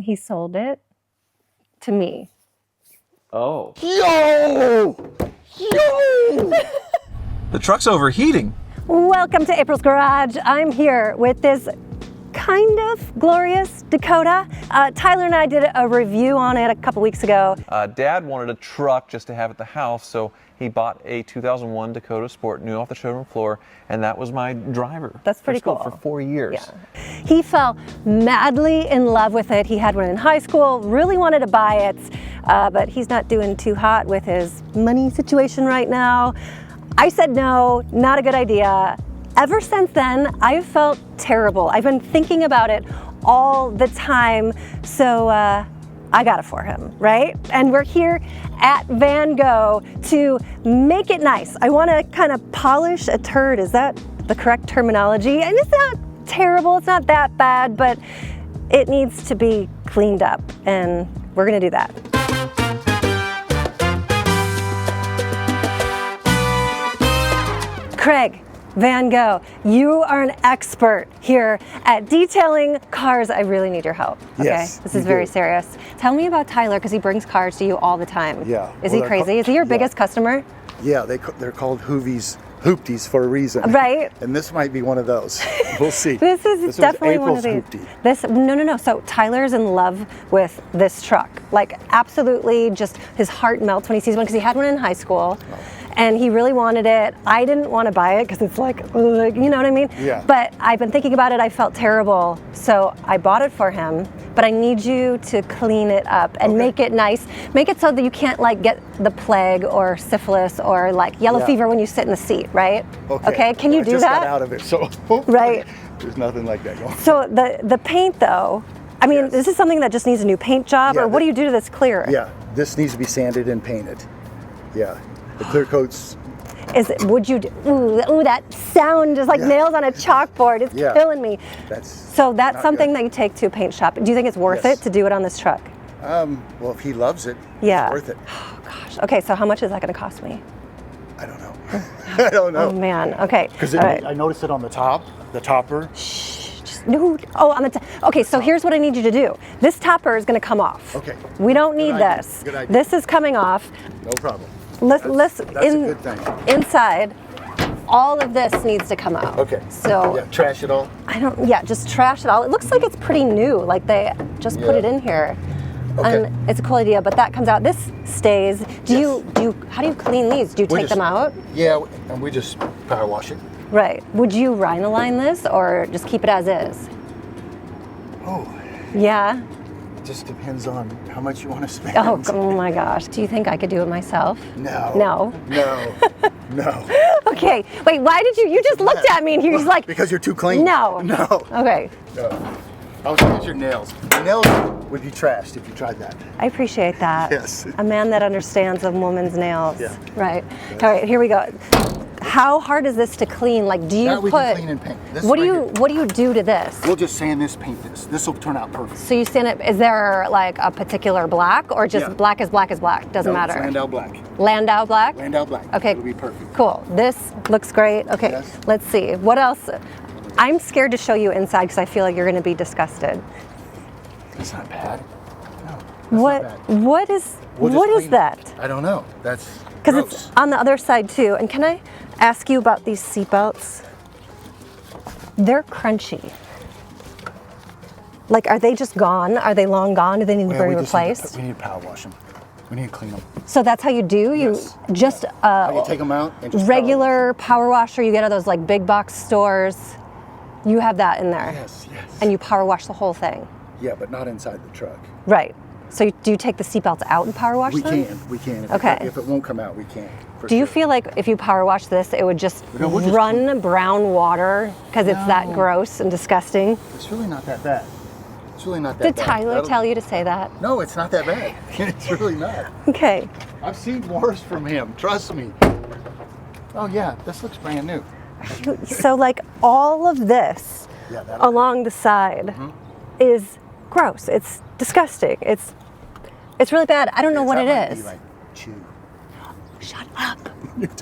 he sold it to me. Oh. Yo! The truck's overheating. Welcome to April's Garage. I'm here with this kind of glorious Dakota. Tyler and I did a review on it a couple weeks ago. Dad wanted a truck just to have at the house, so he bought a 2001 Dakota Sport, new off the showroom floor, and that was my driver. That's pretty cool. For 4 years. Yeah. He fell madly in love with it. He had one in high school, really wanted to buy it, but he's not doing too hot with his money situation right now. I said no, not a good idea. Ever since then, I've felt terrible. I've been thinking about it all the time, so I got it for him, right? And we're here at Van Gogh to make it nice. I want to kind of polish a turd. Is that the correct terminology? And it's not terrible, it's not that bad, but it needs to be cleaned up, and we're gonna do that. Craig Van Gogh, you are an expert here at detailing cars. I really need your help. Okay, yes, this is very serious. Tell me about Tyler, because he brings cars to you all the time. Yeah. Is he crazy? Is he your biggest customer? Yeah, they're called Hoopties for a reason. Right. And this might be one of those. We'll see. This is definitely one of these. Hoopty. No. So Tyler's in love with this truck. Like, absolutely, just his heart melts when he sees one, because he had one in high school. Oh. And he really wanted it. I didn't want to buy it because it's like, you know what I mean? Yeah. But I've been thinking about it. I felt terrible. So I bought it for him. But I need you to clean it up and make it nice. Make it so that you can't like get the plague or syphilis or like yellow fever when you sit in the seat, right? Okay. Can you do that? I just got out of it, so right. There's nothing like that going. So the paint though, I mean, this is something that just needs a new paint job, or what do you do to this clear? Yeah, this needs to be sanded and painted. Yeah. The clear coats. Would you, ooh, that sound is like nails on a chalkboard. It's killing me. That's something that you take to a paint shop. Do you think it's worth it to do it on this truck? Well, if he loves it, it's worth it. Oh gosh. Okay, so how much is that going to cost me? I don't know. I don't know. Oh man. Okay. Because I noticed it on the topper. Shh. No. Oh, on the top. Okay, so here's what I need you to do. This topper is going to come off. Okay. We don't need this. Good idea. This is coming off. No problem. That's a good thing. Inside, all of this needs to come out. Okay. So trash it all. Just trash it all. It looks like it's pretty new, like they just put it in here. Okay. And it's a cool idea, but that comes out. This stays. How do you clean these? Do you take them out? Yeah, and we just power wash it. Right. Would you rhino-line this or just keep it as is? Oh. Yeah. Just depends on how much you want to spend. Oh my gosh. Do you think I could do it myself? No. Okay. Wait, why did you just looked at me and you're like. Because you're too clean. No. Okay. No. I was looking at your nails. Your nails would be trashed if you tried that. I appreciate that. Yes. A man that understands a woman's nails. Yeah. Right. All right, here we go. How hard is this to clean? Like, do you we can clean and paint. What do you do to this? We'll just sand this, paint this. This will turn out perfect. So you sand it. Is there like a particular black, or just black is black is black? Doesn't matter. Landau black. Landau black. Landau black. Okay. It'll be perfect. Cool. This looks great. Okay. Yes. Let's see. What else? I'm scared to show you inside because I feel like you're going to be disgusted. That's not bad. No. What is that? I don't know. That's because it's on the other side too. And can I ask you about these seatbelts? They're crunchy. Like, are they just gone? Are they long gone? Do they need to be replaced? We need to power wash them. We need to clean them. So that's how you do? You just you take them out and just regular power washer you get at those like big box stores. You have that in there. Yes. And you power wash the whole thing. Yeah, but not inside the truck. Right. So do you take the seatbelts out and power wash them? We can. Okay. If it won't come out, we can. Do you feel like if you power wash this, it would just run brown water because it's that gross and disgusting? It's really not that bad. It's really not that bad. Did Tyler tell you to say that? No, it's not that bad. It's really not. Okay. I've seen worse from him. Trust me. Oh yeah, this looks brand new. So like all of this along the side is gross. It's disgusting. It's really bad. I don't know what it is. Like chew. Shut up.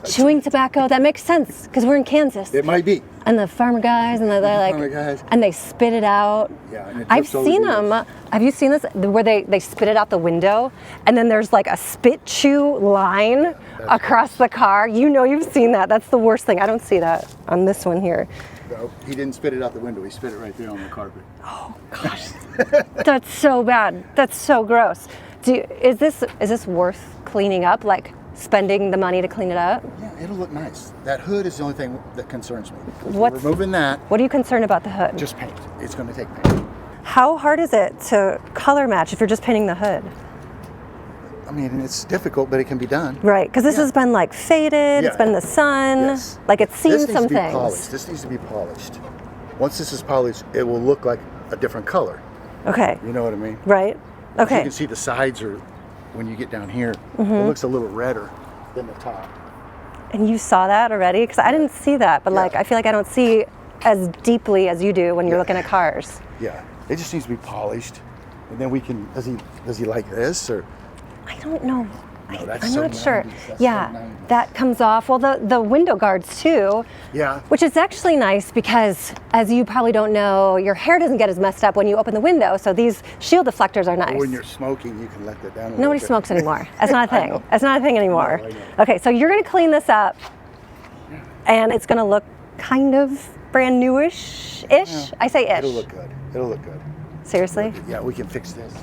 Chewing tobacco, that makes sense because we're in Kansas. It might be. And the farmer guys, and they're like, farmer guys. and they spit it out. Yeah, and it I've drips over seen the them. ears. Have you seen this? Where they spit it out the window, and then there's like a spit chew line across the car. You know, you've seen that. That's the worst thing. I don't see that on this one here. No, he didn't spit it out the window. He spit it right there on the carpet. Oh gosh, that's so bad. That's so gross. Is this worth cleaning up? Like spending the money to clean it up? Yeah, it'll look nice. That hood is the only thing that concerns me. What's- Removing that, What are you concerned about the hood? just paint. It's going to take paint. How hard is it to color match if you're just painting the hood? I mean, it's difficult, but it can be done. Right, because this Yeah. has been like faded. It's Yeah. been in the sun. Yes. Like it's seen This needs some to be things. polished. This needs to be polished. Once this is polished, it will look like a different color. Okay. You know what I mean? Right. You Okay. can see the sides are, when you get down here, Mm-hmm. it looks a little redder than the top. And you saw that already? Because I didn't see that, but Yeah. like I feel like I don't see as deeply as you do when you're Yeah. looking at cars. Yeah, it just needs to be polished, and then we can. Does he like this or? I don't know. No, that's I'm so not sure. 90s. That's so Yeah, 90s. that comes off. Well, the window guards too. Yeah. Which is actually nice because, as you probably don't know, your hair doesn't get as messed up when you open the window. So these shield deflectors are nice. Or when you're smoking, you can let that down. Nobody smokes anymore. That's not a I thing. know. That's not a thing anymore. No, I know. Okay, so you're gonna clean this up, and it's gonna look kind of brand newish. Ish. I say ish. It'll look good. It'll look good. Seriously? Yeah, we can fix this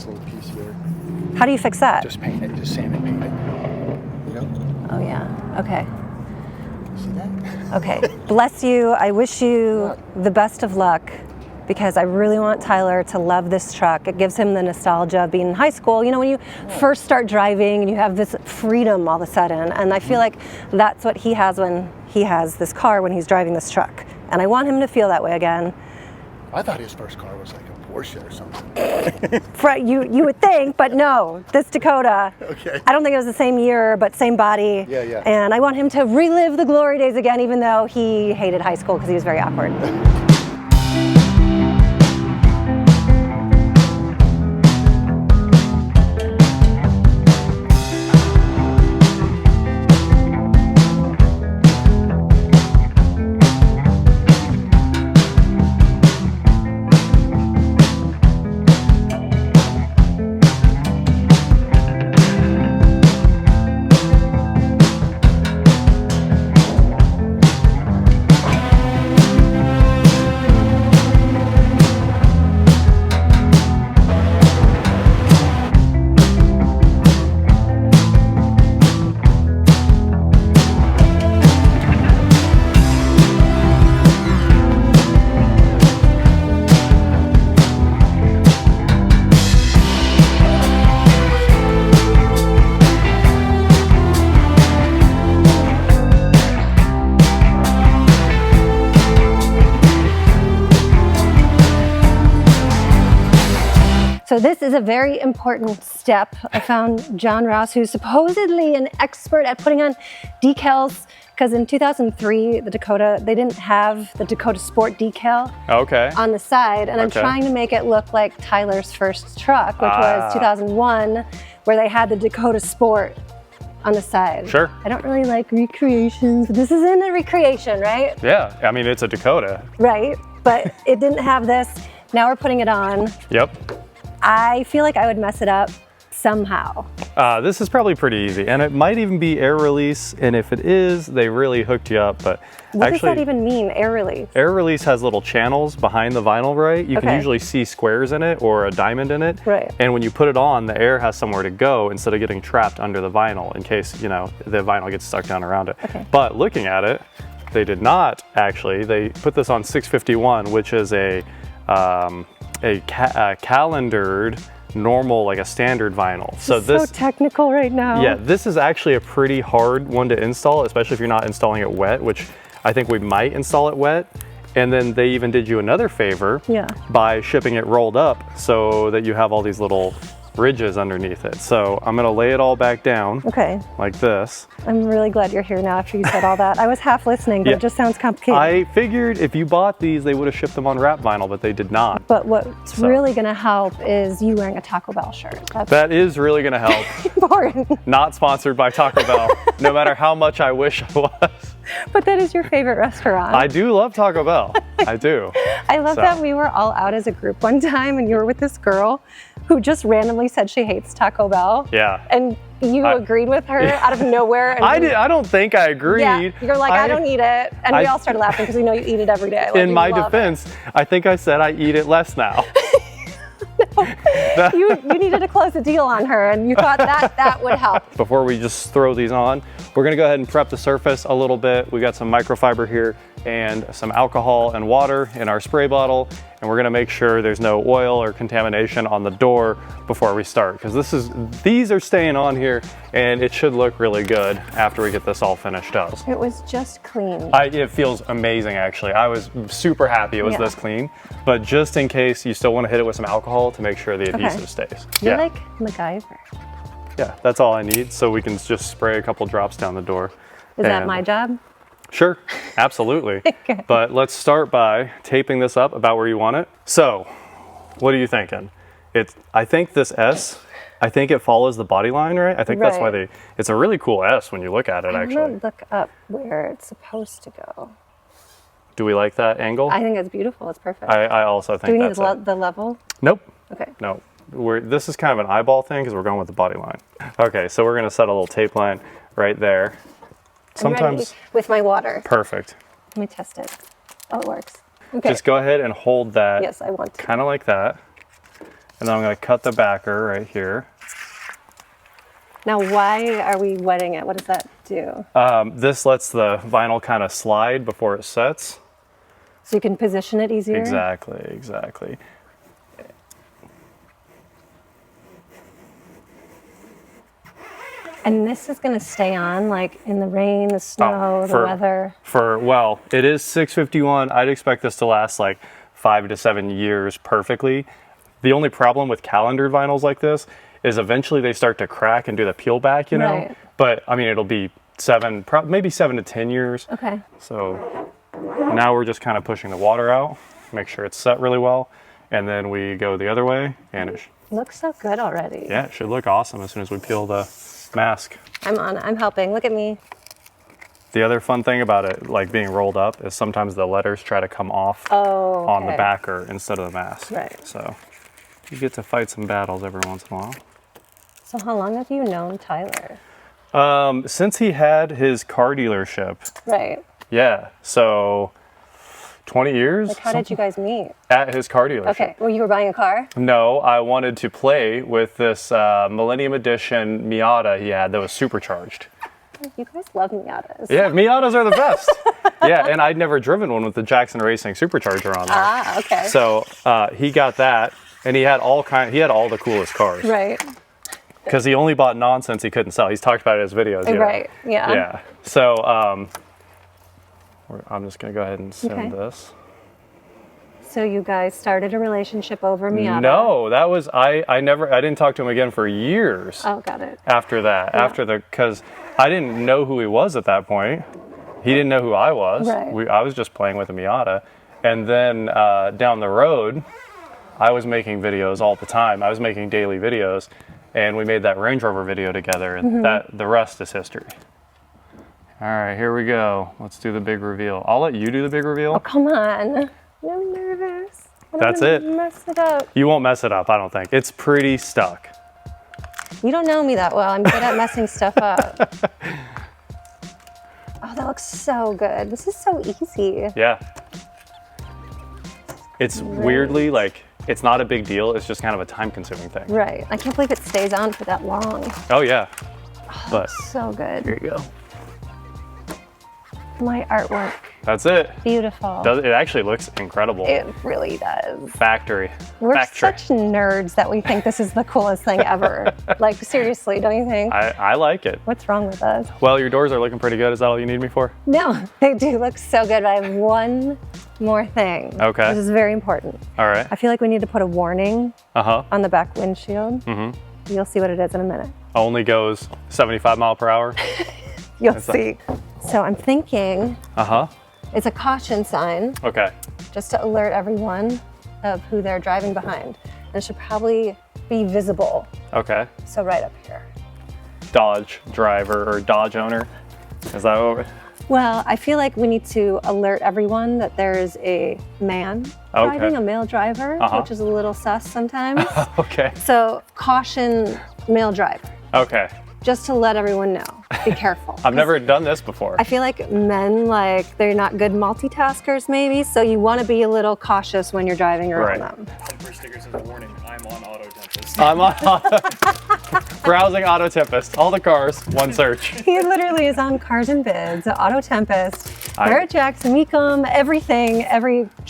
little piece here. How do you fix that? Just paint it. Just sand and paint it. You know? Oh yeah. Okay. See that? Okay. Bless you. I wish you the best of luck because I really want Tyler to love this truck. It gives him the nostalgia of being in high school. You know, when you first start driving and you have this freedom all of a sudden. And I feel like that's what he has when he has this car, when he's driving this truck. And I want him to feel that way again. I thought his first car was like a Porsche or something. You would think, but no, this Dakota. Okay. I don't think it was the same year, but same body. Yeah, yeah. And I want him to relive the glory days again, even though he hated high school because he was very awkward. So this is a very important step. I found John Ross, who's supposedly an expert at putting on decals, because in 2003, the Dakota, they didn't have the Dakota Sport decal Okay. on the side, and I'm Okay. trying to make it look like Tyler's first truck, which was 2001, where they had the Dakota Sport on the side. Sure. I don't really like recreations. This isn't a recreation, right? Yeah, I mean, it's a Dakota. Right, but it didn't have this. Now we're putting it on. Yep. I feel like I would mess it up somehow. This is probably pretty easy, and it might even be air release, and if it is, they really hooked you up, but What actually, does that even mean, air release? air release has little channels behind the vinyl, right? You can Okay. usually see squares in it or a diamond in it. Right. And when you put it on, the air has somewhere to go instead of getting trapped under the vinyl in case, you know, the vinyl gets stuck down around it. Okay. But looking at it, they did not actually. They put this on 651, which is a calendared normal, like a standard vinyl. So It's this so technical right now. yeah, this is actually a pretty hard one to install, especially if you're not installing it wet, which I think we might install it wet. And then they even did you another favor Yeah. by shipping it rolled up so that you have all these little ridges underneath it. So I'm gonna lay it all back down Okay. like this. I'm really glad you're here now after you said all that. I was half listening, but Yeah. it just sounds complicated. I figured if you bought these, they would have shipped them on wrap vinyl, but they did not. But what's So. really gonna help is you wearing a Taco Bell shirt. That's That is really gonna help. important. Not sponsored by Taco Bell, no matter how much I wish I was. But that is your favorite restaurant. I do love Taco Bell. I do. I love that we were all out as a group one time and you were with this girl who just randomly said she hates Taco Bell. Yeah. And you agreed with her out of nowhere. And I don't think I agreed. Yeah, you're like, I don't eat it. And we all started laughing because we know you eat it every day. Like, in my defense, I think I said I eat it less now. You needed to close a deal on her and you thought that would help. Before we just throw these on, we're gonna go ahead and prep the surface a little bit. We got some microfiber here and some alcohol and water in our spray bottle. And we're gonna make sure there's no oil or contamination on the door before we start. Because these are staying on here and it should look really good after we get this all finished up. It was just clean. It feels amazing actually. I was super happy it was this clean. But just in case you still wanna hit it with some alcohol to make sure the adhesive stays. You're like MacGyver. Yeah, that's all I need. So we can just spray a couple drops down the door. Is that my job? Sure, absolutely. Okay. But let's start by taping this up about where you want it. So, what are you thinking? I think this S, I think it follows the body line, right? I think that's why it's a really cool S when you look at it, actually. I'm gonna look up where it's supposed to go. Do we like that angle? I think it's beautiful, it's perfect. I also think that's Do we need the level? Nope. Okay. No. This is kind of an eyeball thing because we're going with the body line. Okay, so we're gonna set a little tape line right there. Sometimes with my water. Perfect. Let me test it. Oh, it works. Okay. Just go ahead and hold that. Yes, I want to. Kind of like that. And then I'm going to cut the backer right here. Now, why are we wetting it? What does that do? This lets the vinyl kind of slide before it sets. So you can position it easier? Exactly. And this is going to stay on, like in the rain, the snow, the weather? Well, it is 651. I'd expect this to last like 5 to 7 years perfectly. The only problem with calendared vinyls like this is eventually they start to crack and do the peel back, you know? Right. But I mean, it'll be maybe 7 to 10 years. Okay. So now we're just kind of pushing the water out, make sure it's set really well. And then we go the other way and it looks so good already. Yeah, it should look awesome as soon as we peel the mask. I'm helping. Look at me. The other fun thing about it, like being rolled up, is sometimes the letters try to come off on the backer instead of the mask. Right. So you get to fight some battles every once in a while. So how long have you known Tyler? Since he had his car dealership. Right. Yeah. So 20 years. Like, how did you guys meet? At his car dealership. Okay. Well, you were buying a car? No, I wanted to play with this Millennium Edition Miata he had that was supercharged. You guys love Miatas. Yeah, Miatas are the best. Yeah, and I'd never driven one with the Jackson Racing supercharger on there. Ah, okay. So he got that, and he had all the coolest cars. Right. Because he only bought nonsense he couldn't sell. He's talked about it in his videos. You know? Right. Yeah. Yeah. So I'm just gonna go ahead and send this. So you guys started a relationship over Miata? No, that was I didn't talk to him again for years. Oh, got it. After that, because I didn't know who he was at that point. He didn't know who I was. Right. I was just playing with a Miata, and then down the road, I was making videos all the time. I was making daily videos, and we made that Range Rover video together, and the rest is history. All right, here we go. Let's do the big reveal. I'll let you do the big reveal. Oh, come on. I'm nervous. That's it. Mess it up. You won't mess it up, I don't think. It's pretty stuck. You don't know me that well. I'm good at messing stuff up. Oh, that looks so good. This is so easy. Yeah. It's weirdly like, it's not a big deal. It's just kind of a time-consuming thing. Right. I can't believe it stays on for that long. Oh, yeah. Oh, But so good. here you go. My artwork. That's it. Beautiful. It actually looks incredible. It really does. Factory. We're such nerds that we think this is the coolest thing ever. Like, seriously, don't you think? I like it. What's wrong with us? Well, your doors are looking pretty good. Is that all you need me for? No, they do look so good, but I have one more thing. Okay. This is very important. All right. I feel like we need to put a warning on the back windshield. Mm-hmm. You'll see what it is in a minute. Only goes 75 miles per hour. You'll see. So I'm thinking it's a caution sign. Okay. Just to alert everyone of who they're driving behind. And it should probably be visible. Okay. So right up here. Dodge driver or Dodge owner. Is that over? Well, I feel like we need to alert everyone that there is a man driving, a male driver, which is a little sus sometimes. Okay. So caution male driver. Okay. Just to let everyone know, be careful. I've never done this before. I feel like men, like, they're not good multitaskers maybe, so you want to be a little cautious when you're driving around them. Bumper sticker says, warning, I'm on Auto Tempest. I'm on browsing Auto Tempest. All the cars, one search. He literally is on Cars and Bids, Auto Tempest, Barrett Jackson, Mecum, everything,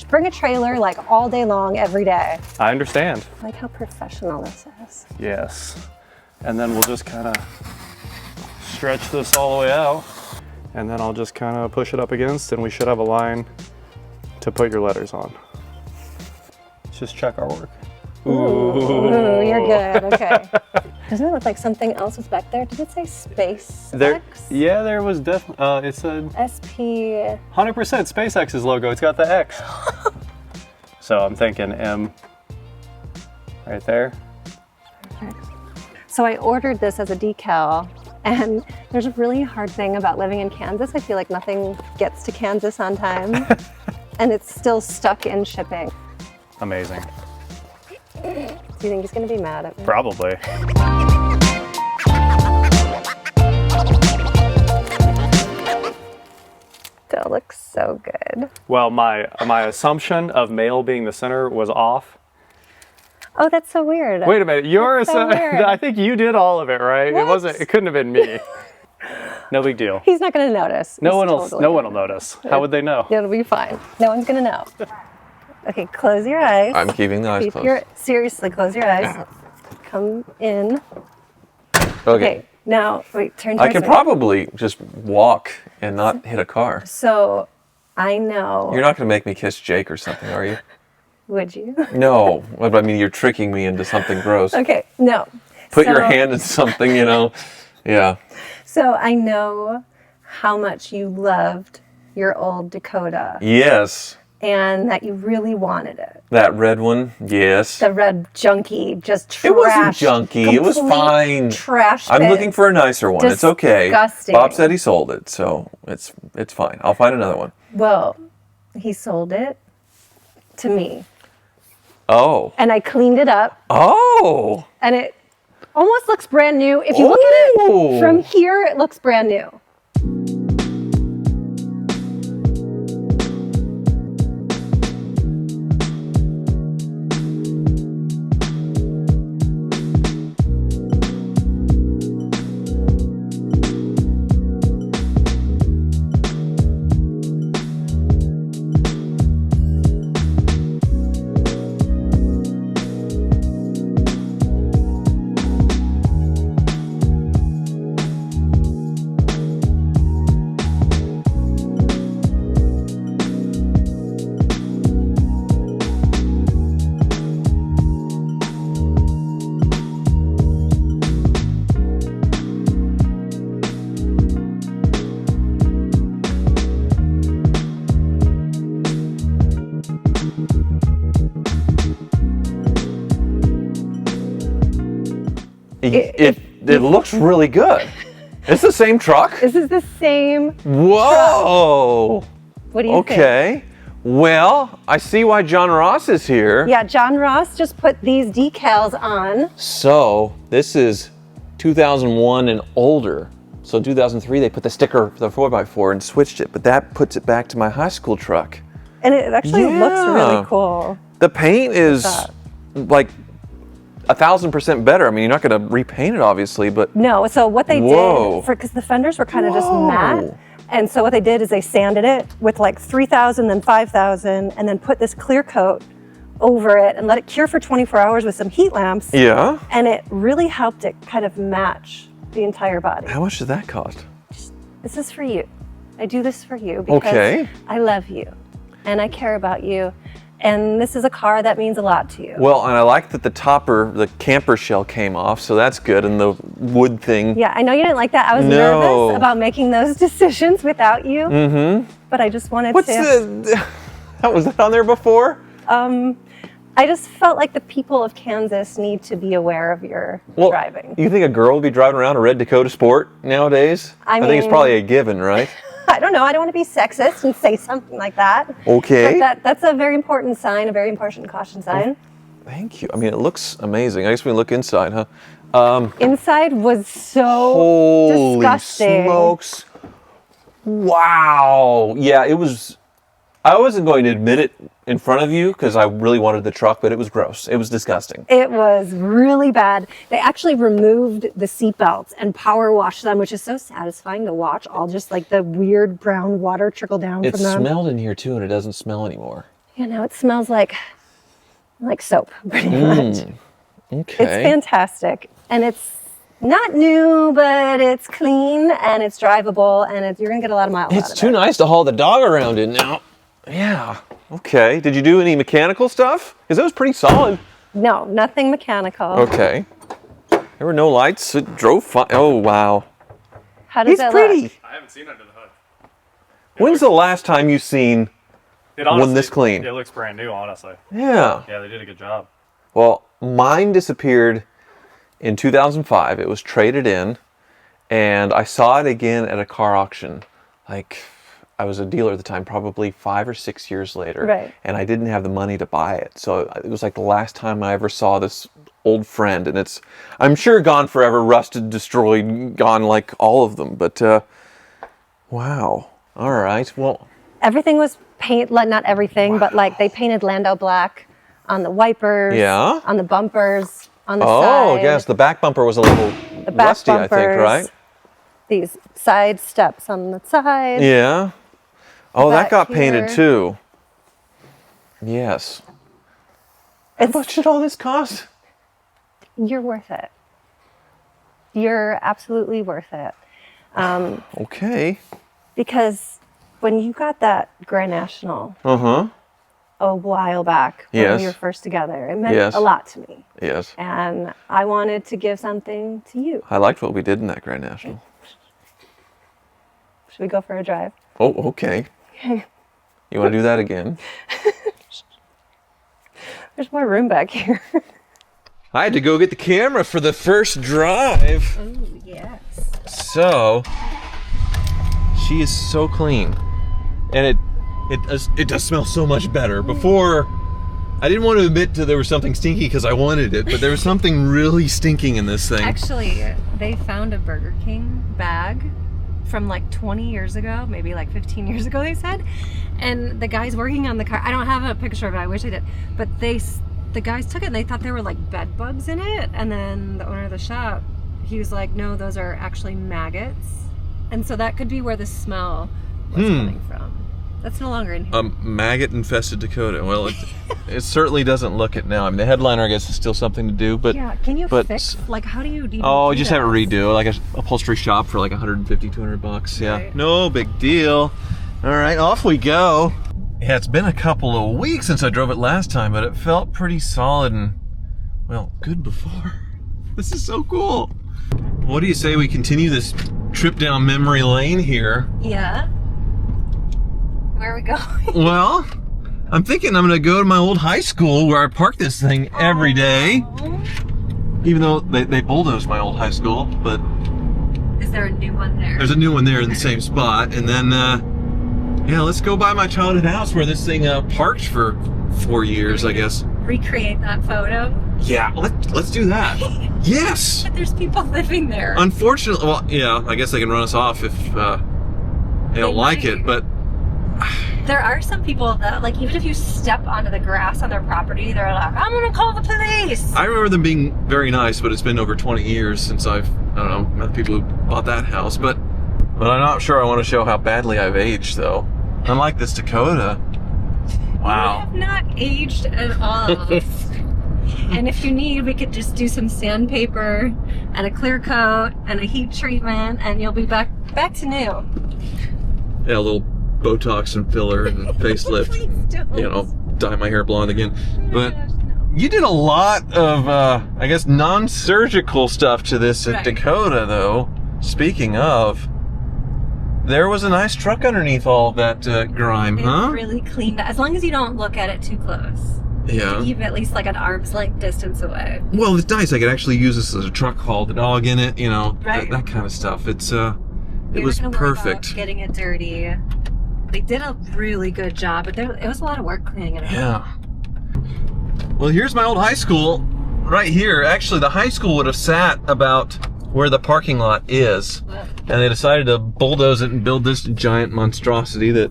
bring a trailer like all day long, every day. I understand. Like how professional this is. Yes. And then we'll just kind of stretch this all the way out. And then I'll just kind of push it up against, and we should have a line to put your letters on. Let's just check our work. Ooh, you're good, okay. Doesn't it look like something else was back there? Did it say SpaceX? Yeah, there was definitely, it said SP. 100% SpaceX's logo, it's got the X. So I'm thinking M right there. Perfect. So I ordered this as a decal, and there's a really hard thing about living in Kansas. I feel like nothing gets to Kansas on time, and it's still stuck in shipping. Amazing. Do you think he's gonna be mad at me? Probably. Still looks so good. Well, my assumption of male being the center was off. Oh, that's so weird. Wait a minute, weird. I think you did all of it, right? What? It couldn't have been me. No big deal. He's not gonna notice. No one will notice. How would they know? It'll be fine. No one's gonna know. Okay, close your eyes. I'm keeping the eyes closed. Seriously, close your eyes. Come in. Okay. Now, wait, turn I towards can me. probably just walk and not hit a car. So, I know. You're not going to make me kiss Jake or something, are you? Would you? No. I mean, you're tricking me into something gross. Okay, no. Put your hand in something, you know. Yeah. So, I know how much you loved your old Dakota. Yes. And that you really wanted it. That red one, yes. The red junky, just trash. It wasn't junky. It was fine. Trash. I'm looking for a nicer one. It's okay. Disgusting. Bob said he sold it, so it's fine. I'll find another one. Well, he sold it to me. Oh. And I cleaned it up. Oh. And it almost looks brand new. If you look at it from here, it looks brand new. It looks really good. It's the same truck? This is the same Whoa! truck. What do you think? Okay. Well, I see why John Ross is here. Yeah, John Ross just put these decals on. So, this is 2001 and older. So 2003, they put the sticker, the 4x4, and switched it. But that puts it back to my high school truck. And it actually looks really cool. The paint is like 1,000% better. I mean, you're not going to repaint it, obviously, but no. So what they did, because the fenders were kind of just matte, and so what they did is they sanded it with like 3,000 and 5,000, and then put this clear coat over it and let it cure for 24 hours with some heat lamps. Yeah. And it really helped it kind of match the entire body. How much did that cost? This is for you. I do this for you because I love you and I care about you. And this is a car that means a lot to you. Well, and I like that the camper shell came off, so that's good, and the wood thing. Yeah, I know you didn't like that. I was nervous about making those decisions without you. Mm-hmm. But I just wanted Was that on there before? I just felt like the people of Kansas need to be aware of your driving. You think a girl would be driving around a red Dakota Sport nowadays? I think it's probably a given, right? I don't know. I don't want to be sexist and say something like that. Okay. But that's a very important sign, a very important caution sign. Thank you. I mean, it looks amazing. I guess we can look inside, huh? Inside was so Holy disgusting. smokes. Wow. Yeah, it was. I wasn't going to admit it in front of you because I really wanted the truck, but it was gross. It was disgusting. It was really bad. They actually removed the seatbelts and power washed them, which is so satisfying to watch. All just like the weird brown water trickle down It from them. smelled in here too, and it doesn't smell anymore. You know, it smells like soap, pretty much. Okay. It's fantastic, and it's not new, but it's clean and it's drivable, and you're gonna get a lot of miles out It's of too it. nice to haul the dog around in now. Yeah. Okay. Did you do any mechanical stuff? Because it was pretty solid. No, nothing mechanical. Okay. There were no lights. It drove fine. Oh, wow. How does He's that pretty. look? I haven't seen under the hood. When's the last time you've seen one this clean? It looks brand new, honestly. Yeah. Yeah, they did a good job. Well, mine disappeared in 2005. It was traded in, and I saw it again at a car auction. Like, I was a dealer at the time, probably 5 or 6 years later. Right. And I didn't have the money to buy it. So it was like the last time I ever saw this old friend. And it's, I'm sure, gone forever, rusted, destroyed, gone like all of them. But, wow. All right. Well, Everything was not everything, but like they painted Landau black on the wipers, Yeah. on the bumpers, on the side. oh, yes. The back bumper was a little the back rusty, bumpers, I think, right? These side steps on the side. Yeah. Oh, that Back got painted here. too. Yes. How It's- much did all this cost? You're worth it. You're absolutely worth it. Okay. Because when you got that Grand National Uh-huh. a while back, when Yes. we were first together, it meant Yes. a lot to me. Yes. And I wanted to give something to you. I liked what we did in that Grand National. Should we go for a drive? Oh, okay. You want to do that again? There's more room back here. I had to go get the camera for the first drive. Oh, yes. So, she is so clean. And it does smell so much better. Before, I didn't want to admit that there was something stinky because I wanted it, but there was something really stinking in this thing. Actually, they found a Burger King bag from like 20 years ago, maybe like 15 years ago, they said. And the guys working on the car, I don't have a picture of it, I wish I did, but the guys took it and they thought there were like bed bugs in it. And then the owner of the shop, he was like, no, those are actually maggots. And so that could be where the smell was coming from. That's no longer in here. Maggot-infested Dakota. Well, it certainly doesn't look it now. I mean, the headliner, I guess, is still something to do, but... Yeah, can you but- fix, like, how do you even Oh, do just have it that? redo, like a upholstery shop for like 150, 200 bucks. Yeah, Right. no big deal. All right, off we go. Yeah, it's been a couple of weeks since I drove it last time, but it felt pretty solid and, well, good before. This is so cool. What do you say we continue this trip down memory lane here? Yeah. Where are we going? Well, I'm thinking I'm gonna go to my old high school where I park this thing every day. Even though they bulldozed my old high school, but Is there a new one there? there's a new one there in the same spot. And then, yeah, let's go by my childhood house where this thing parked for 4 years, I guess. Recreate that photo. Yeah, let's do that. Yes! But there's people living there. Unfortunately, well, yeah, I guess they can run us off if they don't They like might. it, but There are some people that, like, even if you step onto the grass on their property, they're like, I'm gonna call the police. I remember them being very nice, but it's been over 20 years since I don't know, met people who bought that house, but I'm not sure I want to show how badly I've aged, though. Unlike this Dakota. You Wow. have not aged at all. And if you need, we could just do some sandpaper and a clear coat and a heat treatment, and you'll be back to new. Yeah, a little Botox and filler and facelift. Please don't. You know, dye my hair blonde again. But Gosh, no. you did a lot of, I guess, non-surgical stuff to this at Right. Dakota, though. Speaking of, there was a nice truck underneath all that grime, It huh? really cleaned up. As long as you don't look at it too close. Yeah. Keep at least like an arm's length distance away. Well, it's nice. I could actually use this as a truck, haul the dog in it, you know, Right. that kind of stuff. It's They was weren't gonna worry perfect. about getting it dirty. They did a really good job, but it was a lot of work cleaning it up. Yeah. Well, here's my old high school right here. Actually, the high school would have sat about where the parking lot is, and they decided to bulldoze it and build this giant monstrosity that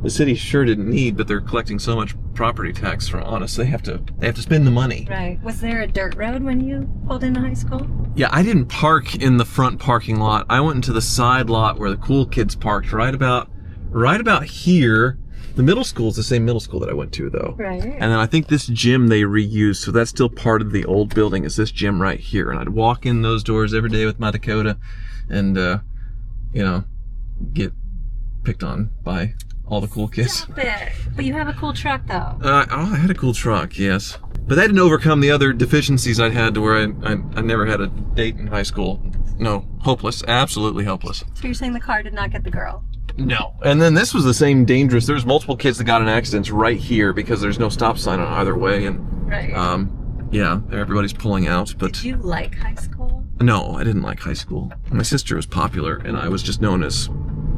the city sure didn't need, but they're collecting so much property tax on us. They have to spend the money. Right. Was there a dirt road when you pulled into high school? Yeah, I didn't park in the front parking lot. I went into the side lot where the cool kids parked, right about here. The middle school is the same middle school that I went to, though. Right. And then I think this gym they reused, so that's still part of the old building, is this gym right here. And I'd walk in those doors every day with my Dakota and, you know, get picked on by all the cool kids. Stop it. But you have a cool truck, though. I had a cool truck, yes. But that didn't overcome the other deficiencies I'd had to where I never had a date in high school. No, hopeless, absolutely hopeless. So you're saying the car did not get the girl? No. And then this was the same dangerous. There's multiple kids that got in accidents right here because there's no stop sign on either way. And Right. yeah, everybody's pulling out. But Did you like high school? no, I didn't like high school. My sister was popular, and I was just known as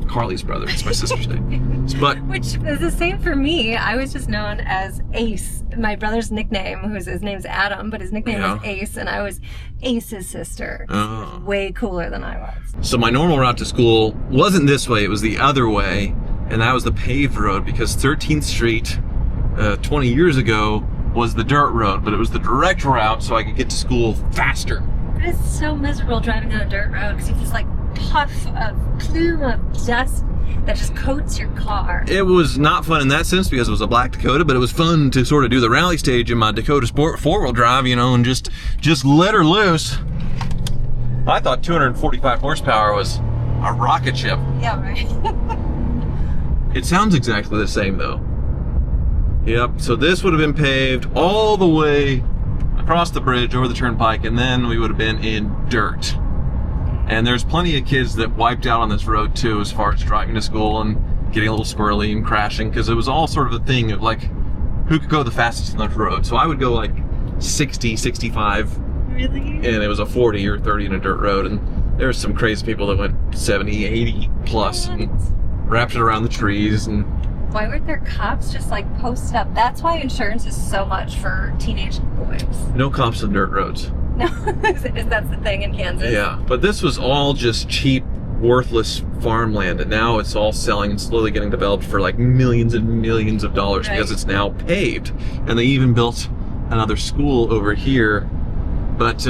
Carly's brother. It's my sister's name. But Which is the same for me. I was just known as Ace. My brother's nickname, his name's Adam, but his nickname was Ace, and I was Ace's sister. Oh. Way cooler than I was. So my normal route to school wasn't this way, it was the other way, and that was the paved road, because 13th Street 20 years ago was the dirt road, but it was the direct route so I could get to school faster. But it's so miserable driving on a dirt road because you just like plume of dust that just coats your car. It was not fun in that sense because it was a black Dakota, but it was fun to sort of do the rally stage in my Dakota Sport 4-wheel drive, you know, and just let her loose. I thought 245 horsepower was a rocket ship. Yeah, right. It sounds exactly the same though. Yep, so this would have been paved all the way across the bridge over the turnpike, and then we would have been in dirt. And there's plenty of kids that wiped out on this road too, as far as driving to school and getting a little squirrely and crashing, because it was all sort of a thing of like, who could go the fastest on the road. So I would go like 60, 65, Really? and it was a 40 or 30 in a dirt road, and there were some crazy people that went 70, 80 plus and wrapped it around the trees. And Why weren't there cops just like posted up? That's why insurance is so much for teenage boys. no cops on dirt roads. No, is that's the thing in Kansas? Yeah, but this was all just cheap, worthless farmland, and now it's all selling and slowly getting developed for like millions and millions of dollars because it's now paved. And they even built another school over here. But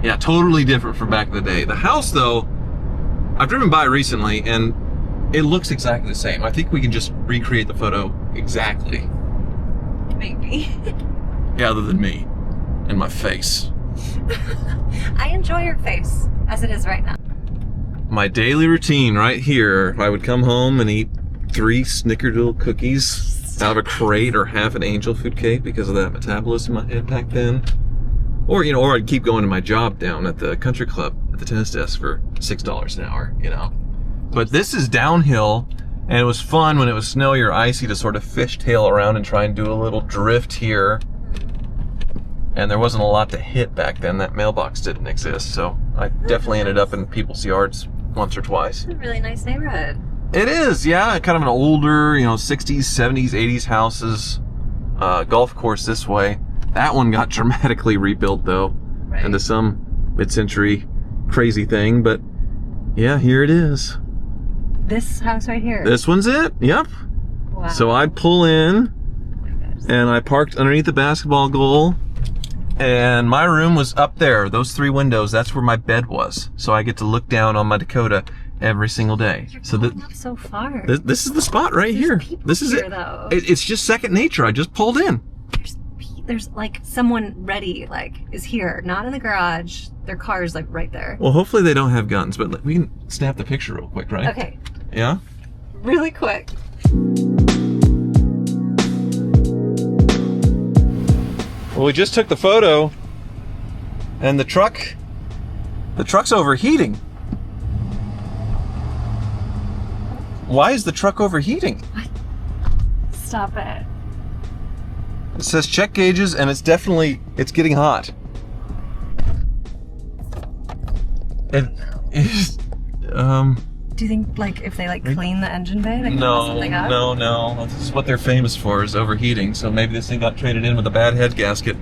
yeah, totally different from back in the day. The house, though, I've driven by recently, and it looks exactly the same. I think we can just recreate the photo exactly. Maybe. Yeah, other than me and my face. I enjoy your face as it is right now. My daily routine right here, I would come home and eat 3 snickerdoodle cookies out of a crate or half an angel food cake because of that metabolism I had back then. Or, you know, or I'd keep going to my job down at the country club at the tennis desk for $6 an hour, you know. But this is downhill, and it was fun when it was snowy or icy to sort of fishtail around and try and do a little drift here. And there wasn't a lot to hit back then. That mailbox didn't exist, so I definitely ended up in people's yards once or twice. It's a really nice neighborhood. It is, yeah. Kind of an older, you know, 60s, 70s, 80s houses. Golf course this way. That one got dramatically rebuilt, though, into some mid-century crazy thing. But yeah, here it is. This house right here. This one's it. Yep. Wow. So I'd pull in, and I parked underneath the basketball goal. And my room was up there, those 3 windows, that's where my bed was. So I get to look down on my Dakota every single day. You're So pulling up so far. this is the spot right here. This is here, it. though. It's just second nature. I just pulled in. There's like someone ready, like, is here, not in the garage. Their car is like right there. Well, hopefully they don't have guns, but we can snap the picture real quick, right? Okay. Yeah? Really quick. Well, we just took the photo, and the truck's overheating. Why is the truck overheating? Stop it. It says check gauges, and it's getting hot. Do you think, like, if they, like, clean the engine bay, they can blow something up? No. This is what they're famous for, is overheating. So maybe this thing got traded in with a bad head gasket.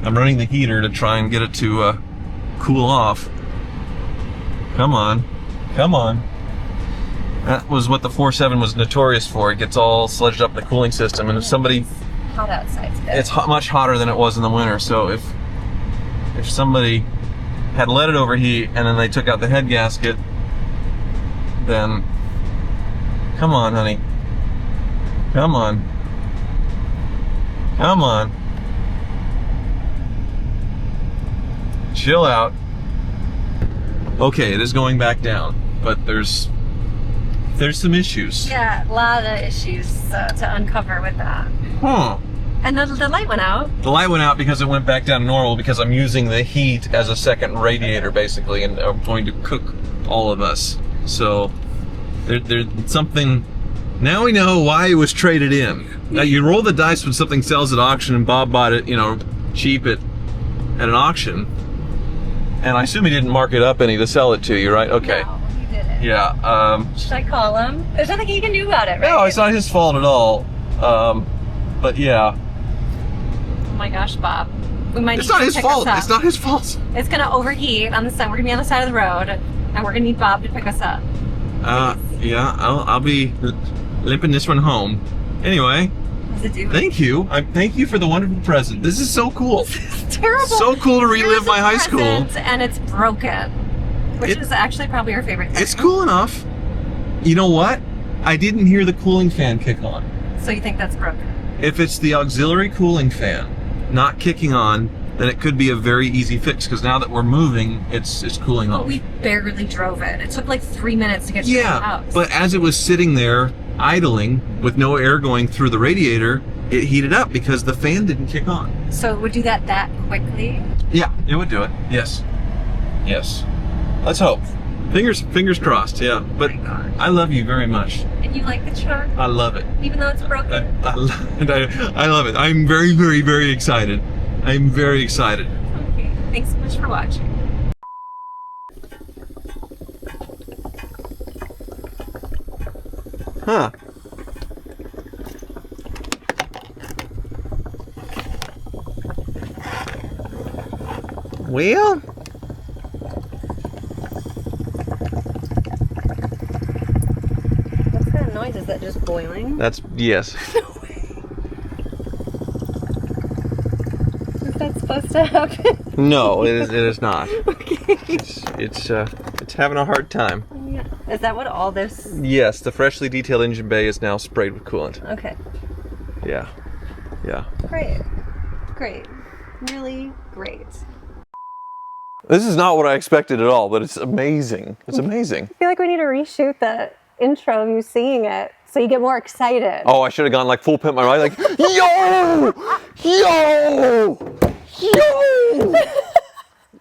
I'm running the heater to try and get it to cool off. Come on. Come on. That was what the 4.7 was notorious for. It gets all sludged up in the cooling system, and if somebody... It's hot outside today. It's much hotter than it was in the winter, so if somebody had let it overheat and then they took out the head gasket, then come on, honey. Come on. Come on. Chill out. Okay, it is going back down, but there's some issues. Yeah, a lot of issues to uncover with that. Huh. And the light went out. The light went out because it went back down to normal because I'm using the heat as a second radiator, basically, and I'm going to cook all of us. So there's something. Now we know why it was traded in. Now you roll the dice when something sells at auction, and Bob bought it, cheap at an auction. And I assume he didn't mark it up any to sell it to you, right? Okay. No, he didn't. Yeah. Should I call him? There's nothing he can do about it, right? No, it's not his fault at all. But yeah. Oh my gosh, Bob. We might It's need not to his pick fault. us up. It's not his fault. It's gonna overheat on the side. We're gonna be on the side of the road, and we're gonna need Bob to pick us up. Yeah. I'll be limping this one home. Anyway. What's it doing? Thank you. Thank you for the wonderful present. This is so cool. It's terrible. So cool to relive Here's a my high school. present, and it's broken, which is actually probably our favorite thing. It's cool enough. You know what? I didn't hear the cooling fan kick on. So you think that's broken? If it's the auxiliary cooling fan not kicking on, then it could be a very easy fix because now that we're moving, it's cooling off. But we barely drove it. It took like 3 minutes to get to the house. But as it was sitting there idling with no air going through the radiator, it heated up because the fan didn't kick on. So it would do that quickly? Yeah, it would do it. Yes. Let's hope. Fingers crossed. Yeah. But I love you very much. And you like the truck? I love it. Even though it's broken? I love it. I'm very, very, very excited. I'm very excited. Okay. Thanks so much for watching. Huh. Well, What kind of noise is that? Just boiling? yes. Is that supposed to happen? No, it is not. Okay. It's having a hard time. Yeah. Is that what all this? Yes, the freshly detailed engine bay is now sprayed with coolant. Okay. Yeah. Great. Really great. This is not what I expected at all, but it's amazing. It's amazing. I feel like we need to reshoot the intro of you seeing it so you get more excited. Oh, I should have gone like full pimp my ride, like yo, yo, yo.